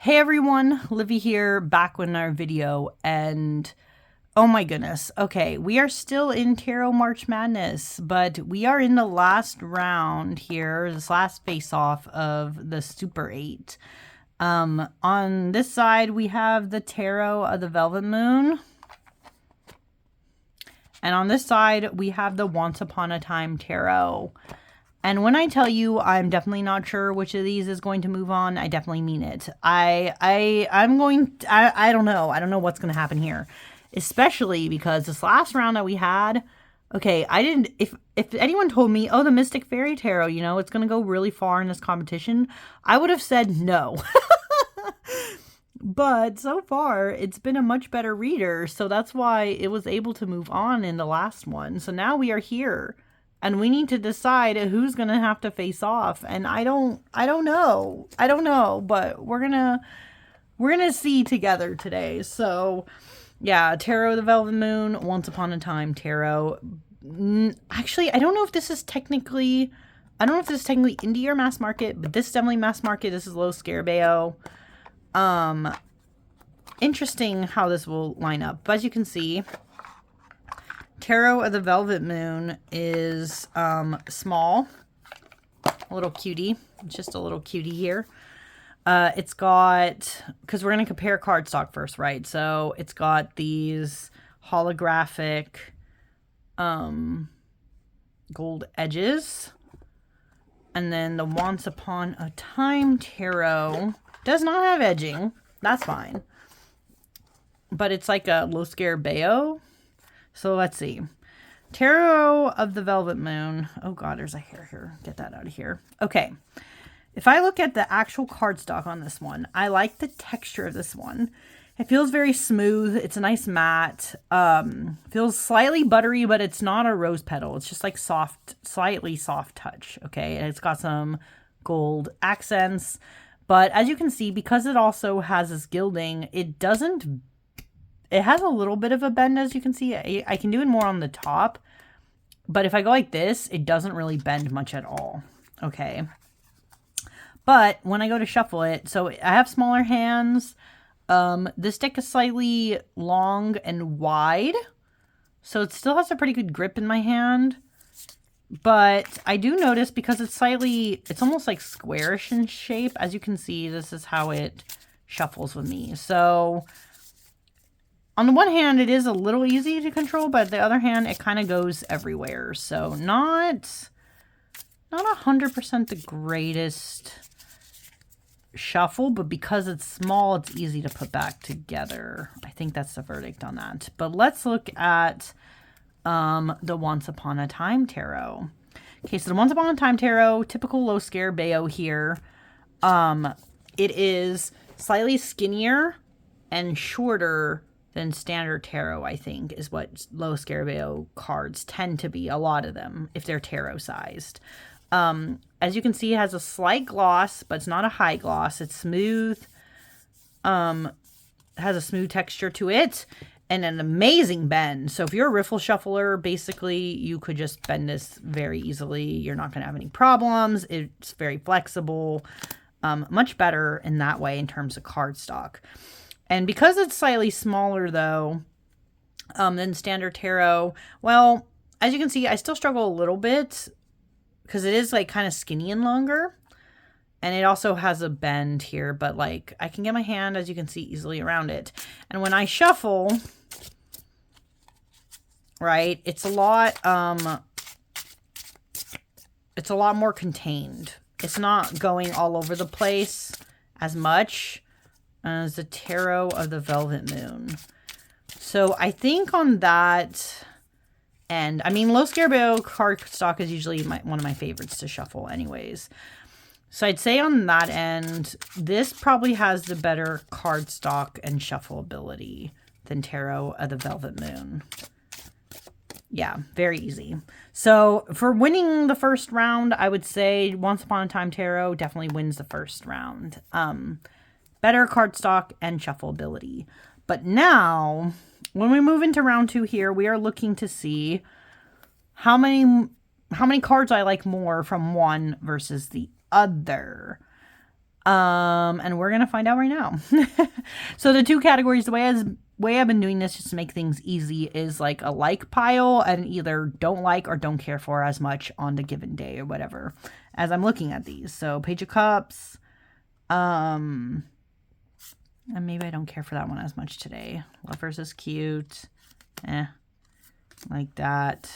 Hey everyone, Livy here, back with another video, and oh my goodness, okay, we are still in Tarot March Madness, but we are in the last round here, this last face-off of the Super 8. On this side, we have the Tarot of the Velvet Moon, and on this side, we have the Once Upon a Time Tarot. And when I tell you I'm definitely not sure which of these is going to move on, I definitely mean it. I don't know. I don't know what's going to happen here. Especially because this last round that we had, okay, I didn't, if anyone told me, oh, the Mystic Fairy Tarot, you know, it's going to go really far in this competition, I would have said no. But so far, it's been a much better reader, so that's why it was able to move on in the last one. So now we are here. And we need to decide who's going to have to face off. And I don't know. I don't know, but we're going to see together today. So, yeah, Tarot of the Velvet Moon, Once Upon a Time Tarot. Actually, I don't know if this is technically indie or mass market, but this is definitely mass market. This is Lo Scarabeo. Interesting how this will line up. But as you can see, Tarot of the Velvet Moon is small, a little cutie, just a little cutie here. It's got, because we're going to compare cardstock first, right? So it's got these holographic gold edges. And then the Once Upon a Time Tarot does not have edging. That's fine. But it's like a Lo Scarabeo. So let's see. Tarot of the Velvet Moon. Oh god, there's a hair here. Get that out of here. Okay. If I look at the actual cardstock on this one, I like the texture of this one. It feels very smooth. It's a nice matte. Feels slightly buttery, but it's not a rose petal. It's just like soft, slightly soft touch. Okay. And it's got some gold accents. But as you can see, because it also has this gilding, it has a little bit of a bend, as you can see. I can do it more on the top. But if I go like this, it doesn't really bend much at all. Okay. But when I go to shuffle it, so I have smaller hands. This deck is slightly long and wide. So it still has a pretty good grip in my hand. But I do notice because it's almost like squarish in shape. As you can see, this is how it shuffles with me. So on the one hand, it is a little easy to control, but the other hand, it kind of goes everywhere. So not 100% the greatest shuffle, but because it's small, it's easy to put back together. I think that's the verdict on that. But let's look at the Once Upon a Time Tarot. Okay, so the Once Upon a Time Tarot, typical Lo Scarabeo here. It is slightly skinnier and shorter than standard tarot, I think, is what Lo Scarabeo cards tend to be, a lot of them, if they're tarot sized. As you can see, it has a slight gloss, but it's not a high gloss. It's smooth. Has a smooth texture to it and an amazing bend. So if you're a riffle shuffler, basically, you could just bend this very easily. You're not going to have any problems. It's very flexible. Much better in that way in terms of cardstock. And because it's slightly smaller, though, than standard tarot, well, as you can see, I still struggle a little bit because it is like kind of skinny and longer. And it also has a bend here, but like I can get my hand, as you can see, easily around it. And when I shuffle, right, it's a lot more contained. It's not going all over the place as much as the Tarot of the Velvet Moon. So I think on that end, I mean, Lo Scarabeo cardstock is usually one of my favorites to shuffle anyways. So I'd say on that end, this probably has the better cardstock and shuffle ability than Tarot of the Velvet Moon. Yeah, very easy. So for winning the first round, I would say Once Upon a Time Tarot definitely wins the first round. Better cardstock and shuffle ability. But now, when we move into round 2 here, we are looking to see how many cards I like more from one versus the other. And we're going to find out right now. So the two categories, the way I've been doing this just to make things easy is like a like pile and either don't like or don't care for as much on the given day or whatever as I'm looking at these. So Page of Cups, and maybe I don't care for that one as much today. Lovers is cute. Like that.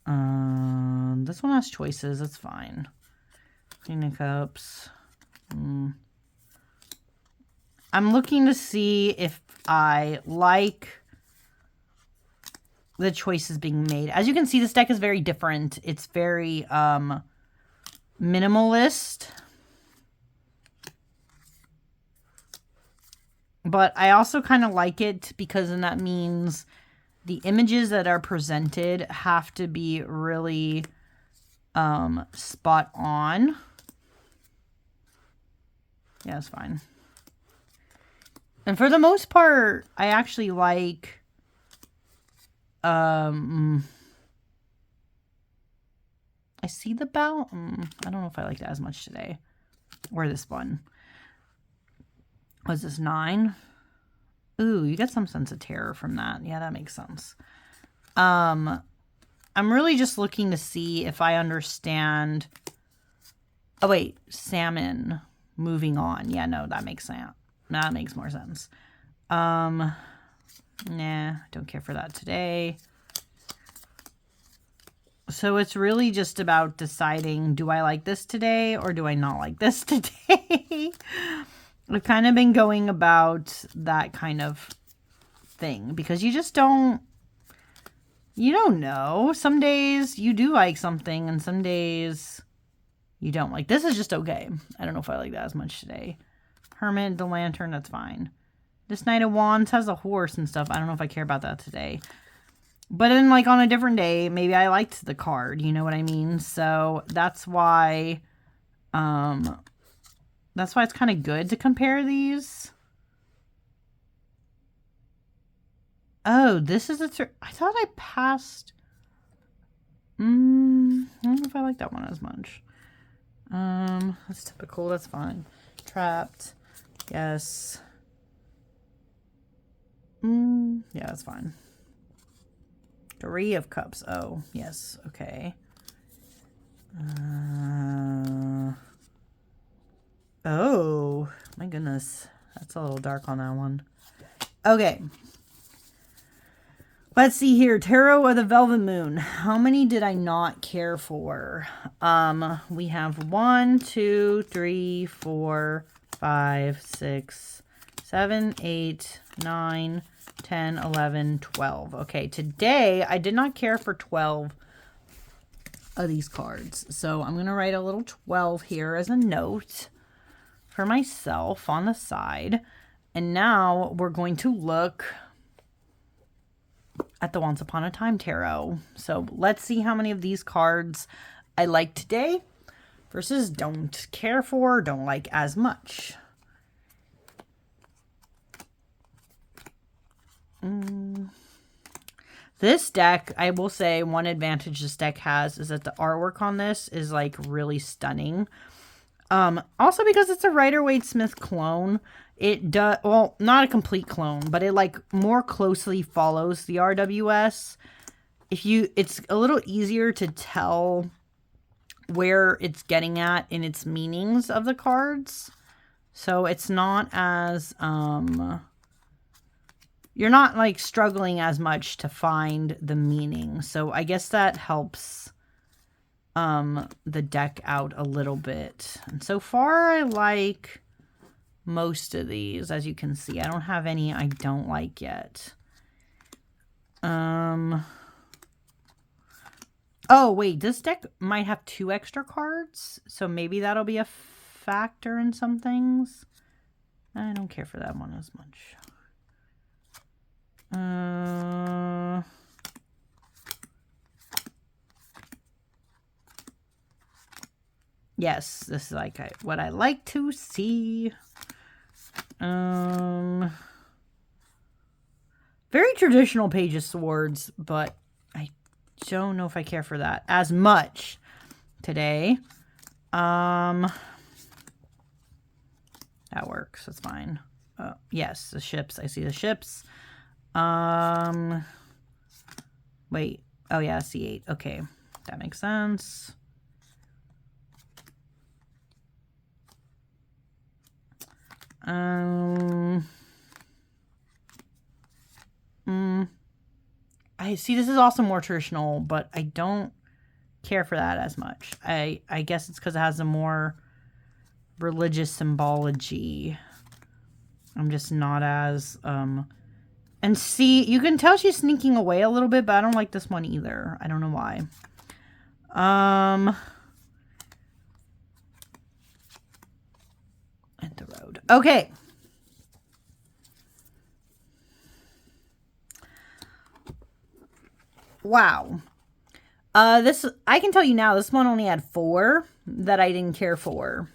This one has choices. It's fine. Queen of Cups. I'm looking to see if I like the choices being made. As you can see, this deck is very different. It's very minimalist. But I also kind of like it because then that means the images that are presented have to be really spot on. Yeah, it's fine. And for the most part, I actually like I see the bell. I don't know if I like that as much today. Or this one. Was this 9? Ooh, you get some sense of terror from that. Yeah, that makes sense. I'm really just looking to see if I understand. Oh, wait. Salmon. Moving on. Yeah, no, that makes sense. That makes more sense. Nah, don't care for that today. So it's really just about deciding, do I like this today or do I not like this today? I've kind of been going about that kind of thing because you just don't know. Some days you do like something and some days you don't like. This is just okay. I don't know if I like that as much today. Hermit, the Lantern, that's fine. This Knight of Wands has a horse and stuff. I don't know if I care about that today. But then, like, on a different day, maybe I liked the card. You know what I mean? So that's why it's kind of good to compare these. Oh, this is I thought I passed. I don't know if I like that one as much. That's typical. That's fine. Trapped. Yes. Yeah, that's fine. 3 of Cups. Oh, yes. Okay. Oh, my goodness. That's a little dark on that one. Okay. Let's see here. Tarot of the Velvet Moon. How many did I not care for? We have 1, 2, 3, 4, 5, 6, 7, 8, 9, 10, 11, 12. Okay, today I did not care for 12 of these cards. So I'm going to write a little 12 here as a note for myself on the side. And now we're going to look at the Once Upon a Time Tarot. So let's see how many of these cards I like today versus don't care for, don't like as much. This deck, I will say one advantage this deck has is that the artwork on this is like really stunning. Also because it's a Rider-Waite-Smith clone, it does, well, not a complete clone, but it like more closely follows the RWS. It's a little easier to tell where it's getting at in its meanings of the cards. So it's not as, you're not like struggling as much to find the meaning. So I guess that helps the deck out a little bit. And so far I like most of these, as you can see. I don't have any I don't like yet. Oh wait, this deck might have 2 extra cards, so maybe that'll be a factor in some things. I don't care for that one as much. Yes, this is like what I like to see. Very traditional Page of Swords, but I don't know if I care for that as much today. That works. That's fine. Yes, the ships. I see the ships. Wait. Oh, yeah, C8. Okay. That makes sense. I see this is also more traditional, but I don't care for that as much. I guess it's because it has a more religious symbology. I'm just not as and see, you can tell she's sneaking away a little bit, but I don't like this one either. I don't know why. At the road. Okay. Wow. This, I can tell you now, this one only had 4 that I didn't care for.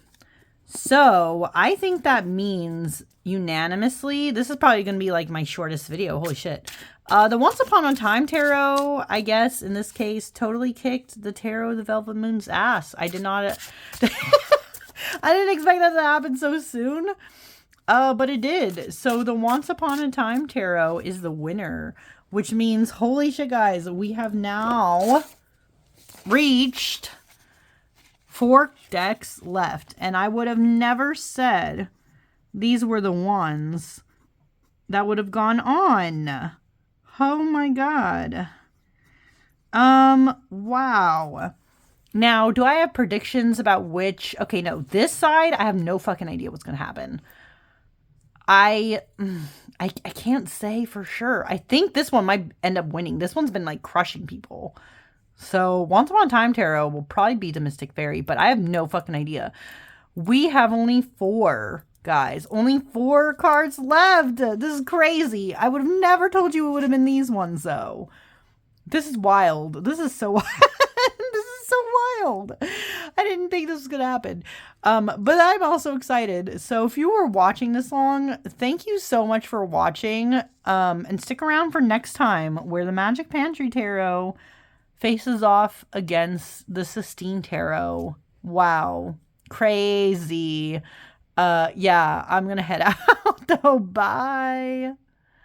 So, I think that means unanimously, this is probably going to be like my shortest video. Holy shit. The Once Upon a Time tarot, I guess, in this case, totally kicked the Tarot of the Velvet Moon's ass. I did not... I didn't expect that to happen so soon. But it did. So, the Once Upon a Time tarot is the winner. Which means, holy shit, guys, we have now reached 4 decks left. And I would have never said these were the ones that would have gone on. Oh my god. Wow. Now, do I have predictions about which... Okay, no. This side, I have no fucking idea what's going to happen. I can't say for sure. I think this one might end up winning. This one's been like crushing people. So Once Upon a Time Tarot will probably be the Mystic Fairy, but I have no fucking idea. We have only 4, guys. Only 4 cards left. This is crazy. I would have never told you it would have been these ones, though. This is wild. This is so wild. This is so wild. I didn't think this was going to happen. But I'm also excited. So if you were watching this long, thank you so much for watching. And stick around for next time where the Magic Pantry Tarot faces off against the Sistine Tarot. Wow. Crazy. Yeah, I'm going to head out though. Bye.